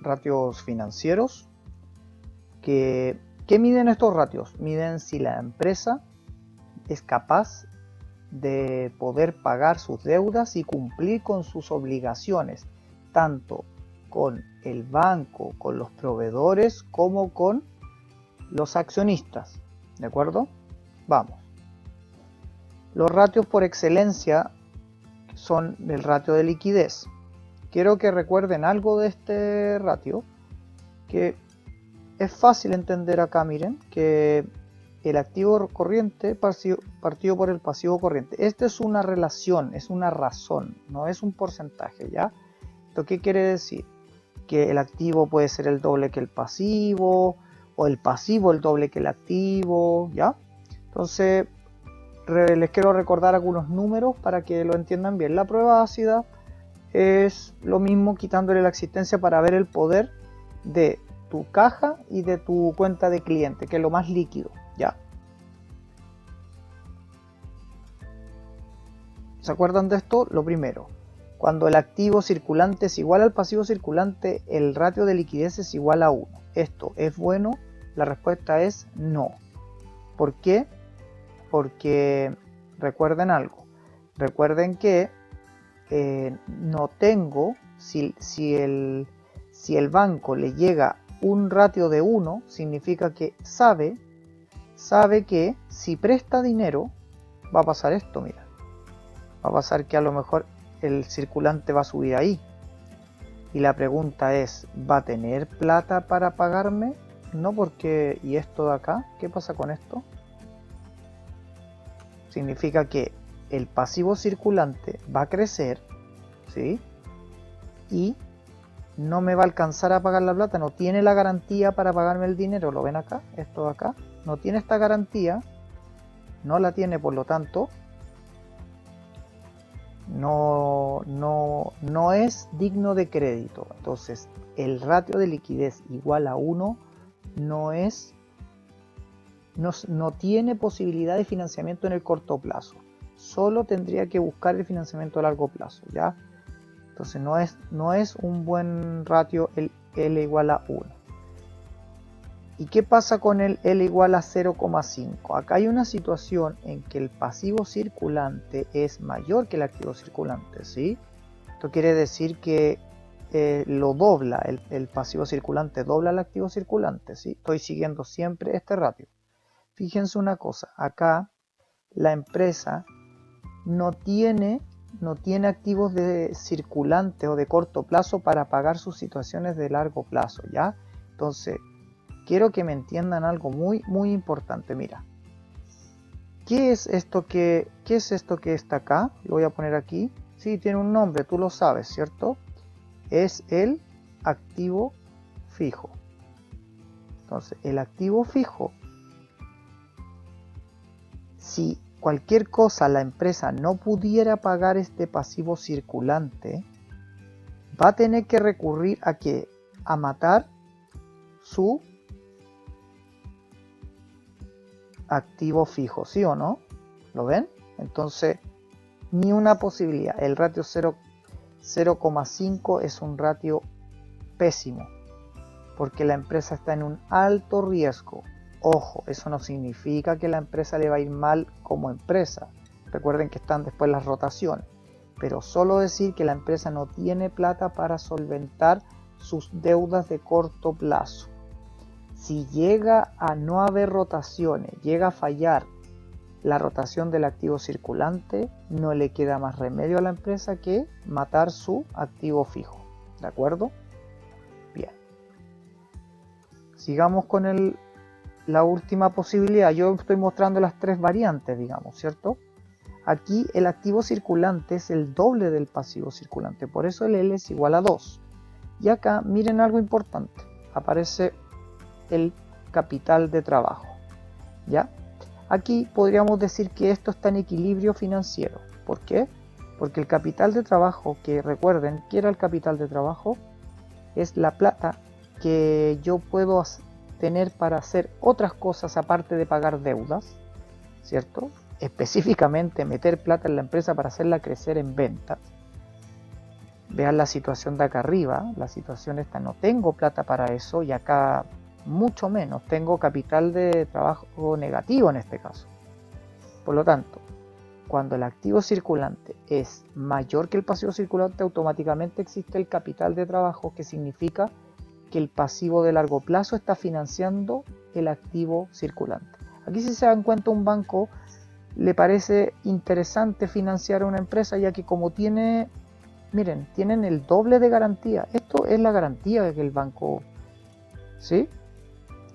ratios financieros. ¿Qué miden estos ratios? Miden si la empresa es capaz de poder pagar sus deudas y cumplir con sus obligaciones, tanto con el banco, con los proveedores, como con los accionistas. ¿De acuerdo? Vamos. Los ratios por excelencia son el ratio de liquidez. Quiero que recuerden algo de este ratio, que es fácil entender acá. Miren que el activo corriente partido por el pasivo corriente. Esta es una relación, es una razón, no es un porcentaje, ¿ya? ¿Esto qué quiere decir? Que el activo puede ser el doble que el pasivo, o el pasivo el doble que el activo, ¿ya? Entonces, les quiero recordar algunos números para que lo entiendan bien. La prueba ácida es lo mismo quitándole la existencia para ver el poder de tu caja y de tu cuenta de cliente, que es lo más líquido, ¿ya? ¿Se acuerdan de esto? Lo primero, cuando el activo circulante es igual al pasivo circulante, el ratio de liquidez es igual a 1. ¿Esto es bueno? La respuesta es no. ¿Por qué? Porque recuerden algo. Recuerden que no tengo, si el banco le llega un ratio de 1, significa que sabe que si presta dinero va a pasar esto, mira. Va a pasar que a lo mejor el circulante va a subir ahí. Y la pregunta es, ¿va a tener plata para pagarme? No, porque... ¿y esto de acá? ¿Qué pasa con esto? Significa que el pasivo circulante va a crecer, ¿sí? Y no me va a alcanzar a pagar la plata, no tiene la garantía para pagarme el dinero. ¿Lo ven acá? Esto de acá. No tiene esta garantía, no la tiene, por lo tanto, no es digno de crédito. Entonces, el ratio de liquidez igual a 1 no tiene posibilidad de financiamiento en el corto plazo. Solo tendría que buscar el financiamiento a largo plazo, ¿ya? Entonces no es un buen ratio el L igual a 1. ¿Y qué pasa con el L igual a 0,5? Acá hay una situación en que el pasivo circulante es mayor que el activo circulante, ¿sí? Esto quiere decir que lo dobla, el pasivo circulante dobla el activo circulante, ¿sí? Estoy siguiendo siempre este ratio. Fíjense una cosa, acá la empresa no tiene activos de circulante o de corto plazo para pagar sus situaciones de largo plazo, ¿ya? Entonces, quiero que me entiendan algo muy, muy importante. Mira, ¿qué es esto que está acá? Lo voy a poner aquí. Sí, tiene un nombre, tú lo sabes, ¿cierto? Es el activo fijo. Entonces, el activo fijo, si cualquier cosa la empresa no pudiera pagar este pasivo circulante, va a tener que recurrir a matar su activo fijo, ¿sí o no? ¿Lo ven? Entonces, ni una posibilidad. El ratio 0,5 es un ratio pésimo, porque la empresa está en un alto riesgo. Ojo, eso no significa que la empresa le va a ir mal como empresa. Recuerden que están después las rotaciones. Pero solo decir que la empresa no tiene plata para solventar sus deudas de corto plazo. Si llega a no haber rotaciones, llega a fallar la rotación del activo circulante, no le queda más remedio a la empresa que matar su activo fijo. ¿De acuerdo? Bien. Sigamos con la última posibilidad. Yo estoy mostrando las tres variantes, digamos, ¿cierto? Aquí el activo circulante es el doble del pasivo circulante, por eso el L es igual a 2. Y acá miren algo importante, aparece el capital de trabajo, ¿ya? Aquí podríamos decir que esto está en equilibrio financiero. ¿Por qué? Porque el capital de trabajo, que recuerden, ¿qué era el capital de trabajo? Es la plata que yo puedo tener para hacer otras cosas aparte de pagar deudas, ¿cierto? Específicamente meter plata en la empresa para hacerla crecer en ventas. Vean la situación de acá arriba, la situación esta, no tengo plata para eso, y acá mucho menos, tengo capital de trabajo negativo en este caso. Por lo tanto, cuando el activo circulante es mayor que el pasivo circulante, automáticamente existe el capital de trabajo, que significa que el pasivo de largo plazo está financiando el activo circulante. Aquí, si se dan cuenta, un banco le parece interesante financiar a una empresa, ya que como tiene, miren, tienen el doble de garantía. Esto es la garantía que el banco, ¿sí?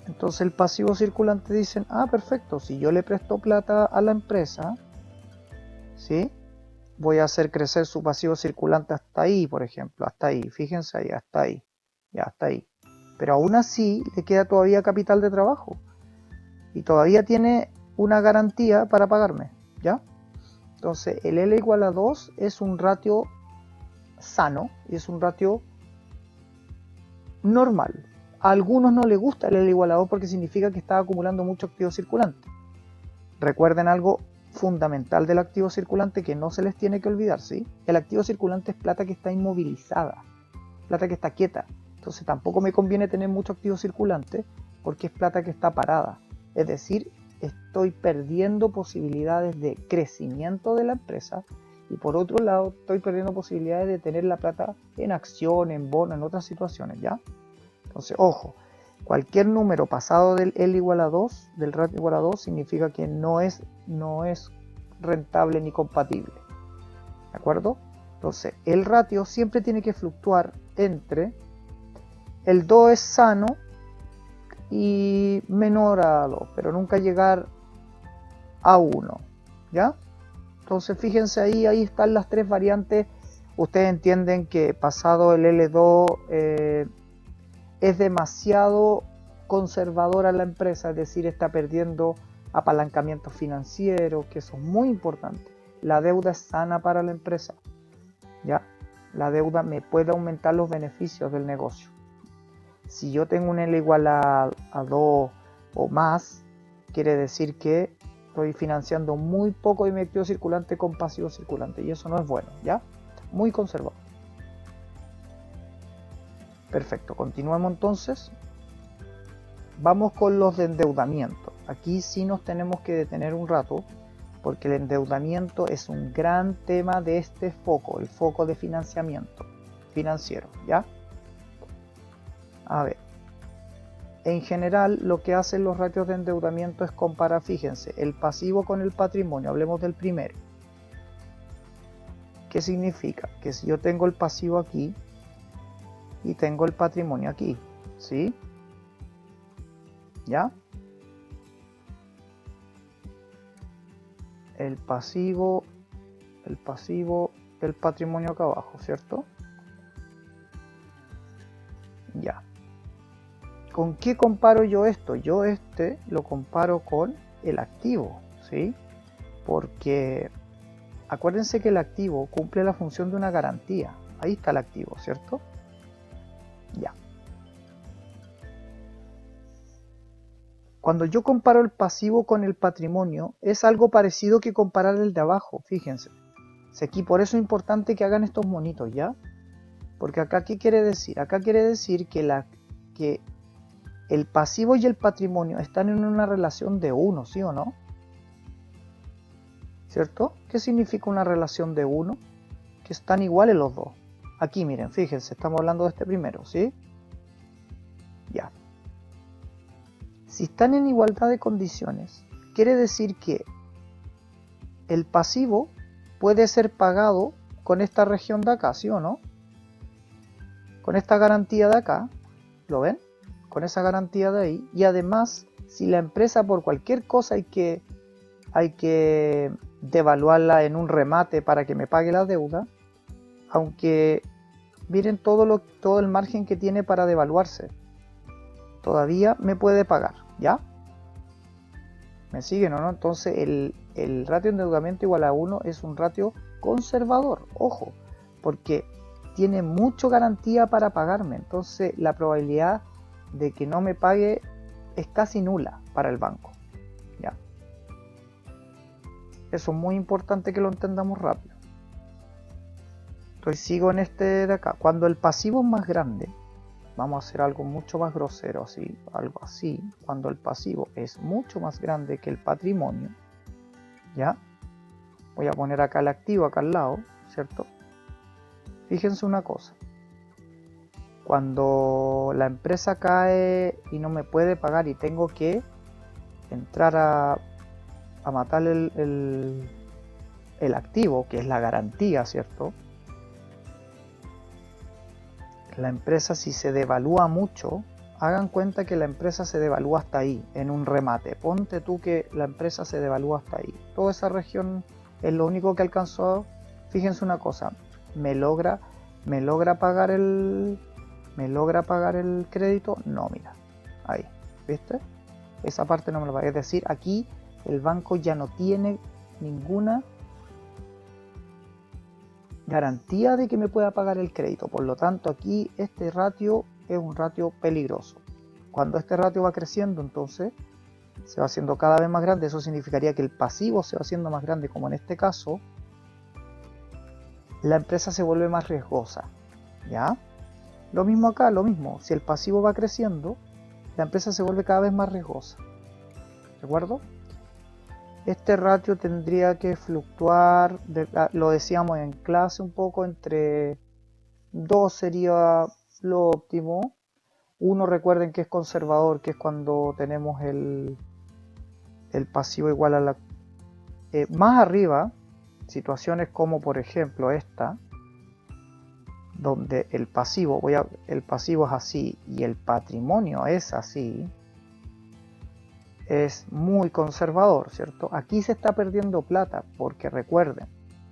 Entonces el pasivo circulante dicen, ah, perfecto, si yo le presto plata a la empresa, ¿sí? Voy a hacer crecer su pasivo circulante hasta ahí, por ejemplo, hasta ahí, fíjense ahí, hasta ahí, ya hasta ahí. Pero aún así le queda todavía capital de trabajo y todavía tiene una garantía para pagarme, ¿ya? Entonces el L igual a 2 es un ratio sano y es un ratio normal. A algunos no les gusta el L igual a 2 porque significa que está acumulando mucho activo circulante. Recuerden algo fundamental del activo circulante que no se les tiene que olvidar, ¿sí? El activo circulante es plata que está inmovilizada, plata que está quieta. Entonces tampoco me conviene tener mucho activo circulante porque es plata que está parada. Es decir, estoy perdiendo posibilidades de crecimiento de la empresa y por otro lado estoy perdiendo posibilidades de tener la plata en acción, en bono, en otras situaciones, ¿ya? Entonces, ojo, cualquier número pasado del L igual a 2, del ratio igual a 2, significa que no es rentable ni compatible. ¿De acuerdo? Entonces, el ratio siempre tiene que fluctuar entre el 2 es sano y menor a 2, pero nunca llegar a 1. ¿Ya? Entonces, fíjense ahí están las tres variantes. Ustedes entienden que pasado el L2 es demasiado conservadora la empresa, es decir, está perdiendo apalancamiento financiero, que eso es muy importante. La deuda es sana para la empresa, ¿ya? La deuda me puede aumentar los beneficios del negocio. Si yo tengo un L igual a 2 o más, quiere decir que estoy financiando muy poco de mi activo circulante con pasivo circulante, y eso no es bueno, ¿ya? Muy conservador. Perfecto, continuemos entonces. Vamos con los de endeudamiento. Aquí sí nos tenemos que detener un rato, porque el endeudamiento es un gran tema de este foco, el foco de financiamiento financiero, ¿ya? A ver, en general lo que hacen los ratios de endeudamiento es comparar, fíjense, el pasivo con el patrimonio. Hablemos del primero. ¿Qué significa? Que si yo tengo el pasivo aquí y tengo el patrimonio aquí, ¿sí? ¿Ya? El pasivo, el patrimonio acá abajo, ¿cierto? Ya. ¿Con qué comparo yo esto? Yo lo comparo con el activo, ¿sí? Porque acuérdense que el activo cumple la función de una garantía. Ahí está el activo, ¿cierto? Ya. Cuando yo comparo el pasivo con el patrimonio, es algo parecido que comparar el de abajo, fíjense. Aquí por eso es importante que hagan estos monitos, ¿ya? Porque acá, ¿qué quiere decir? Acá quiere decir que el pasivo y el patrimonio están en una relación de 1, ¿sí o no? ¿Cierto? ¿Qué significa una relación de 1? Que están iguales los dos. Aquí miren, fíjense, estamos hablando de este primero, ¿sí? Ya. Si están en igualdad de condiciones, quiere decir que el pasivo puede ser pagado con esta región de acá, ¿sí o no? Con esta garantía de acá, ¿lo ven? Con esa garantía de ahí. Y además, si la empresa por cualquier cosa hay que devaluarla en un remate para que me pague la deuda, aunque miren todo el margen que tiene para devaluarse, todavía me puede pagar, ¿ya? ¿Me siguen o no? Entonces el ratio de endeudamiento igual a 1 es un ratio conservador, ojo, porque tiene mucha garantía para pagarme, entonces la probabilidad de que no me pague es casi nula para el banco, ¿ya? Eso es muy importante que lo entendamos rápido. Sigo en este de acá. Cuando el pasivo es más grande, vamos a hacer algo mucho más grosero, así, algo así. Cuando el pasivo es mucho más grande que el patrimonio, ¿ya? Voy a poner acá el activo, acá al lado, ¿cierto? Fíjense una cosa. Cuando la empresa cae y no me puede pagar y tengo que entrar a matar el activo, que es la garantía, ¿cierto? La empresa, si se devalúa mucho, hagan cuenta que la empresa se devalúa hasta ahí, en un remate. Ponte tú que la empresa se devalúa hasta ahí. Toda esa región es lo único que alcanzó. Fíjense una cosa, me logra pagar el crédito. No, mira, ahí, ¿viste? Esa parte no me lo va a decir. Aquí el banco ya no tiene ninguna garantía de que me pueda pagar el crédito. Por lo tanto, aquí este ratio es un ratio peligroso. Cuando este ratio va creciendo, entonces se va haciendo cada vez más grande. Eso significaría que el pasivo se va haciendo más grande, como en este caso. La empresa se vuelve más riesgosa, ¿ya? Lo mismo acá, lo mismo. Si el pasivo va creciendo, la empresa se vuelve cada vez más riesgosa. ¿De acuerdo? Este ratio tendría que fluctuar, lo decíamos en clase un poco, entre 2 sería lo óptimo. 1, recuerden que es conservador, que es cuando tenemos el pasivo igual a la... más arriba, situaciones como por ejemplo esta, donde el pasivo es así y el patrimonio es así, es muy conservador, ¿cierto? Aquí se está perdiendo plata, porque recuerden,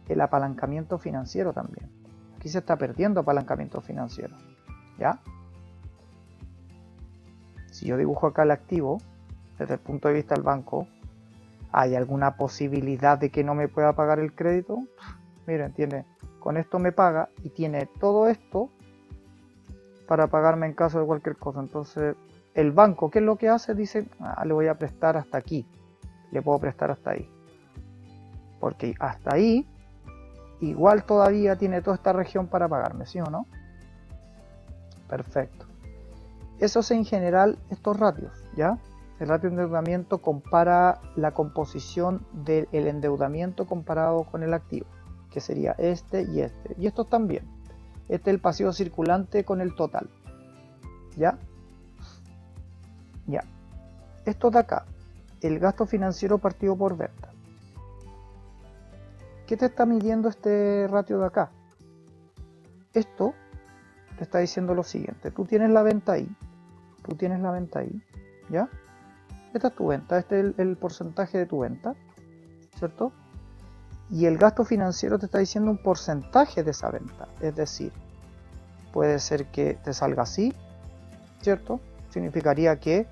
el apalancamiento financiero también. Aquí se está perdiendo apalancamiento financiero, ¿ya? Si yo dibujo acá el activo, desde el punto de vista del banco, ¿hay alguna posibilidad de que no me pueda pagar el crédito? Miren, con esto me paga y tiene todo esto para pagarme en caso de cualquier cosa. Entonces, el banco, ¿qué es lo que hace? Dice, le voy a prestar hasta aquí, le puedo prestar hasta ahí. Porque hasta ahí, igual todavía tiene toda esta región para pagarme, ¿sí o no? Perfecto. Eso es en general estos ratios, ¿ya? El ratio de endeudamiento compara la composición del endeudamiento comparado con el activo, que sería este y este. Y estos también. Este es el pasivo circulante con el total, ¿ya? Ya. Esto de acá, el gasto financiero partido por venta. ¿Qué te está midiendo este ratio de acá? Esto te está diciendo lo siguiente. Tú tienes la venta ahí, ¿ya? Esta es tu venta, este es el porcentaje de tu venta, ¿cierto? Y el gasto financiero te está diciendo un porcentaje de esa venta. Es decir, puede ser que te salga así, ¿cierto? Significaría que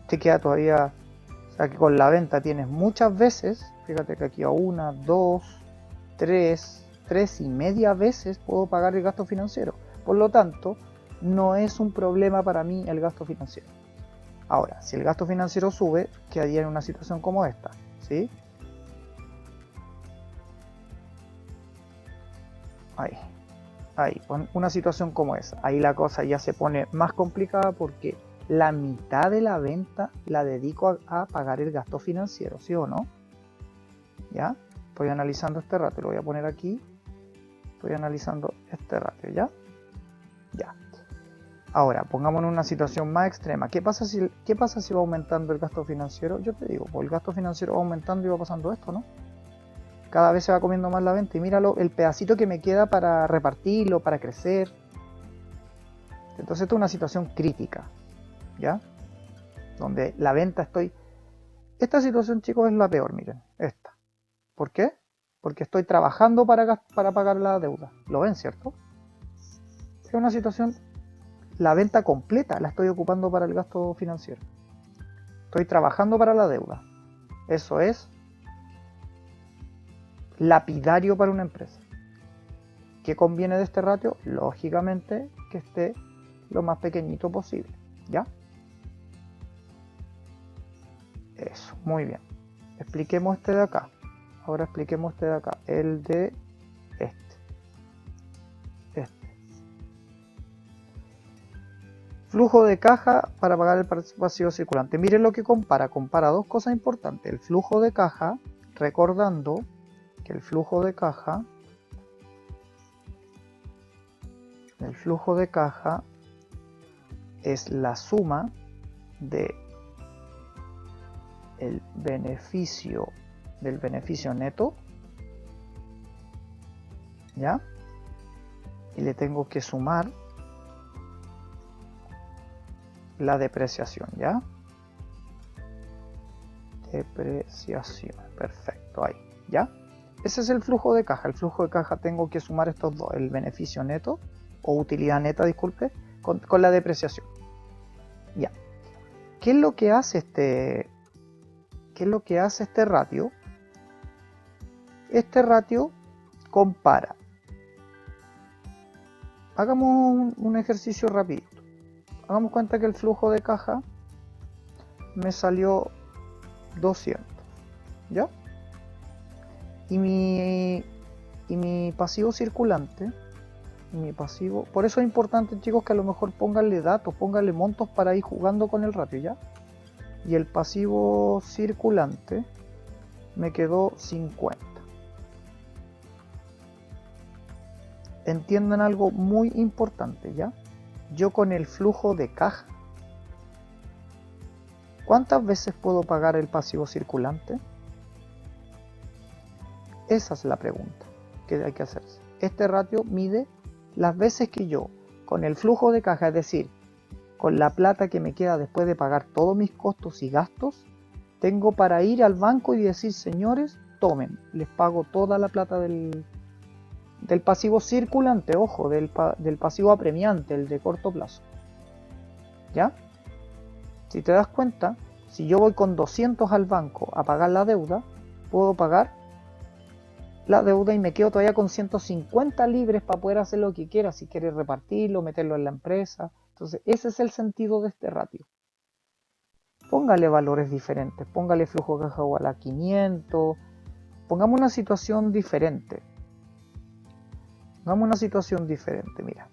te queda todavía, o sea que con la venta tienes muchas veces, fíjate que aquí a 1, 2, 3 y media veces puedo pagar el gasto financiero. Por lo tanto, no es un problema para mí el gasto financiero. Ahora, si el gasto financiero sube, quedaría en una situación como esta, ¿sí? Ahí, una situación como esa. Ahí la cosa ya se pone más complicada porque la mitad de la venta la dedico a pagar el gasto financiero, ¿sí o no? ¿Ya? Estoy analizando este ratio, lo voy a poner aquí. Estoy analizando este ratio, ¿ya? Ya. Ahora, pongámonos en una situación más extrema. ¿Qué pasa si va aumentando el gasto financiero? Yo te digo, pues el gasto financiero va aumentando y va pasando esto, ¿no? Cada vez se va comiendo más la venta y míralo, el pedacito que me queda para repartirlo, para crecer. Entonces esto es una situación crítica, ¿ya? Donde la venta Esta situación, chicos, es la peor, miren, esta. ¿Por qué? Porque estoy trabajando para pagar la deuda. ¿Lo ven, cierto? Es una situación, la venta completa la estoy ocupando para el gasto financiero. Estoy trabajando para la deuda. Eso es lapidario para una empresa. ¿Qué conviene de este ratio? Lógicamente que esté lo más pequeñito posible, ¿ya? Eso, muy bien. Expliquemos este de acá. Ahora expliquemos este de acá, el de este. Flujo de caja para pagar el pasivo circulante. Miren lo que compara. Compara dos cosas importantes. El flujo de caja, recordando que el flujo de caja es la suma de del beneficio neto, ¿ya? Y le tengo que sumar la depreciación, ¿ya? Depreciación, perfecto, ahí, ¿ya? Ese es el flujo de caja. El flujo de caja tengo que sumar estos dos, el beneficio neto, o utilidad neta, disculpe, con la depreciación. Ya. ¿Qué es lo que hace este ratio? Este ratio compara. Hagamos un ejercicio rapidito. Hagamos cuenta que el flujo de caja me salió 200, ¿ya? Y mi pasivo circulante, por eso es importante, chicos, que a lo mejor pónganle datos, pónganle montos para ir jugando con el ratio, ¿ya? Y el pasivo circulante me quedó 50. Entiendan algo muy importante, ¿ya? Yo con el flujo de caja, ¿cuántas veces puedo pagar el pasivo circulante? Esa es la pregunta que hay que hacerse. Este ratio mide las veces que yo, con el flujo de caja, es decir, con la plata que me queda después de pagar todos mis costos y gastos, tengo para ir al banco y decir, señores, tomen, les pago toda la plata del pasivo circulante, ojo, del pasivo apremiante, el de corto plazo. ¿Ya? Si te das cuenta, si yo voy con 200 al banco a pagar la deuda, puedo pagar la deuda y me quedo todavía con 150 libres para poder hacer lo que quiera, si quieres repartirlo, meterlo en la empresa. Entonces, ese es el sentido de este ratio. Póngale valores diferentes, póngale flujo de caja igual a 500, pongamos una situación diferente. Mira.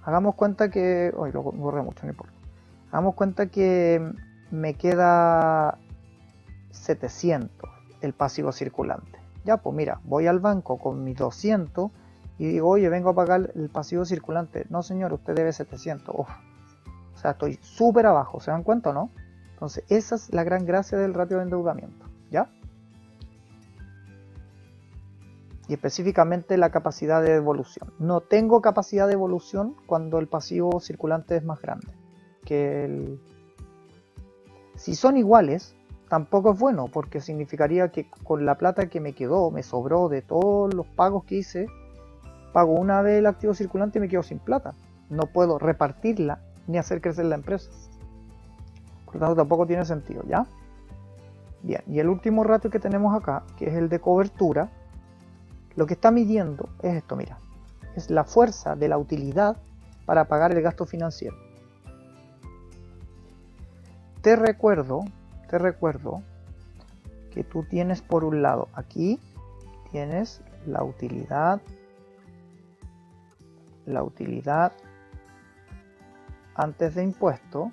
Hagamos cuenta que... Hoy lo borré mucho, no importa. Hagamos cuenta que me queda 700 el pasivo circulante. Ya, pues mira, voy al banco con mis 200 y digo, oye, vengo a pagar el pasivo circulante. No, señor, usted debe 700. Uf. O sea, estoy súper abajo, ¿se dan cuenta o no? Entonces, esa es la gran gracia del ratio de endeudamiento, ¿ya? Y específicamente la capacidad de devolución. No tengo capacidad de devolución cuando el pasivo circulante es más grande que el... Si son iguales, tampoco es bueno, porque significaría que con la plata que me quedó, me sobró de todos los pagos que hice, pago una vez el activo circulante y me quedo sin plata. No puedo repartirla ni hacer crecer la empresa. Por lo tanto, tampoco tiene sentido, ¿ya? Bien, y el último ratio que tenemos acá, que es el de cobertura, lo que está midiendo es esto, mira. Es la fuerza de la utilidad para pagar el gasto financiero. Te recuerdo que tú tienes por un lado, aquí tienes la utilidad antes de impuesto,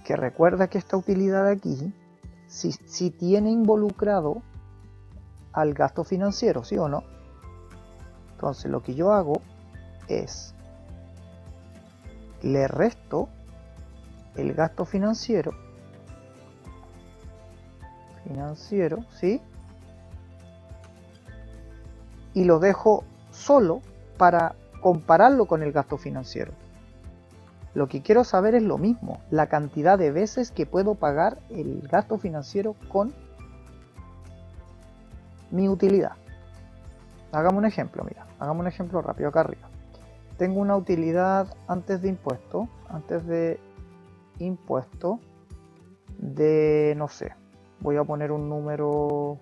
que recuerda que esta utilidad aquí si tiene involucrado al gasto financiero, ¿sí o no? Entonces lo que yo hago es le resto el gasto financiero, ¿sí? Y lo dejo solo para compararlo con el gasto financiero. Lo que quiero saber es lo mismo, la cantidad de veces que puedo pagar el gasto financiero con mi utilidad. Hagamos un ejemplo, mira, hagamos un ejemplo rápido acá arriba. Tengo una utilidad antes de impuesto de, no sé, voy a poner un número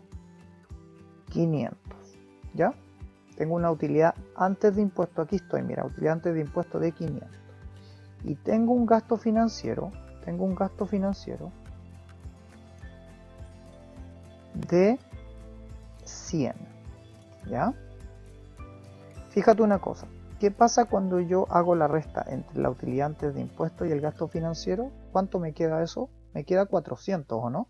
500, ¿ya? Tengo una utilidad antes de impuesto, aquí estoy, mira, utilidad antes de impuesto de 500. Y tengo un gasto financiero de 100, ¿ya? Fíjate una cosa, ¿Qué pasa cuando yo hago la resta entre la utilidad antes de impuestos y el gasto financiero? ¿Cuánto me queda eso? Me queda 400, ¿o no?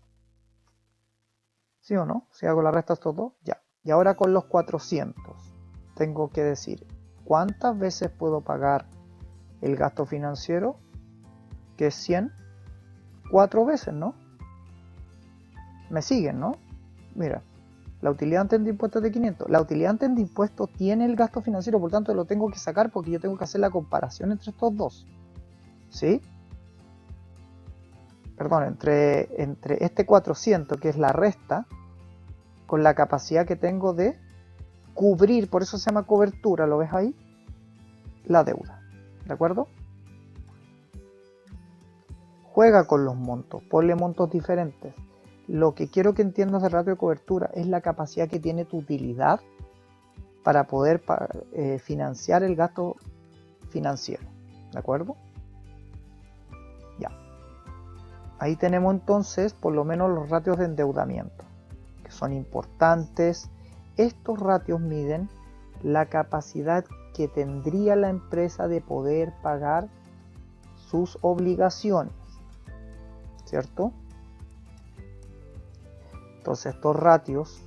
¿Sí o no? Si hago la resta estos dos, ya. Y ahora con los 400 tengo que decir cuántas veces puedo pagar el gasto financiero, que es 100, 4 veces, ¿no? ¿Me siguen, no? Mira, la utilidad antes de impuestos es de 500. La utilidad antes de impuestos tiene el gasto financiero, por tanto lo tengo que sacar porque yo tengo que hacer la comparación entre estos dos. ¿Sí? Perdón, entre este 400, que es la resta, con la capacidad que tengo de cubrir, por eso se llama cobertura, ¿lo ves ahí? La deuda, ¿de acuerdo? Juega con los montos, ponle montos diferentes. Lo que quiero que entiendas del ratio de cobertura es la capacidad que tiene tu utilidad para poder financiar el gasto financiero, ¿de acuerdo? Ya. Ahí tenemos entonces por lo menos los ratios de endeudamiento, que son importantes. Estos ratios miden la capacidad que tendría la empresa de poder pagar sus obligaciones, ¿cierto? Entonces estos ratios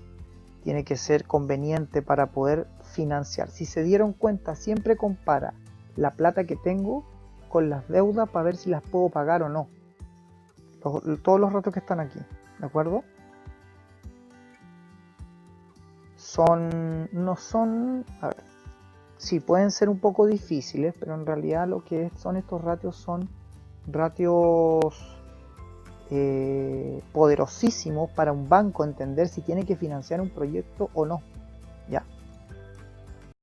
tienen que ser convenientes para poder financiar. Si se dieron cuenta, siempre compara la plata que tengo con las deudas para ver si las puedo pagar o no. Todos los ratios que están aquí, ¿de acuerdo? No son, a ver, sí pueden ser un poco difíciles, pero en realidad lo que son estos ratios son ratios poderosísimos para un banco entender si tiene que financiar un proyecto o no. Ya,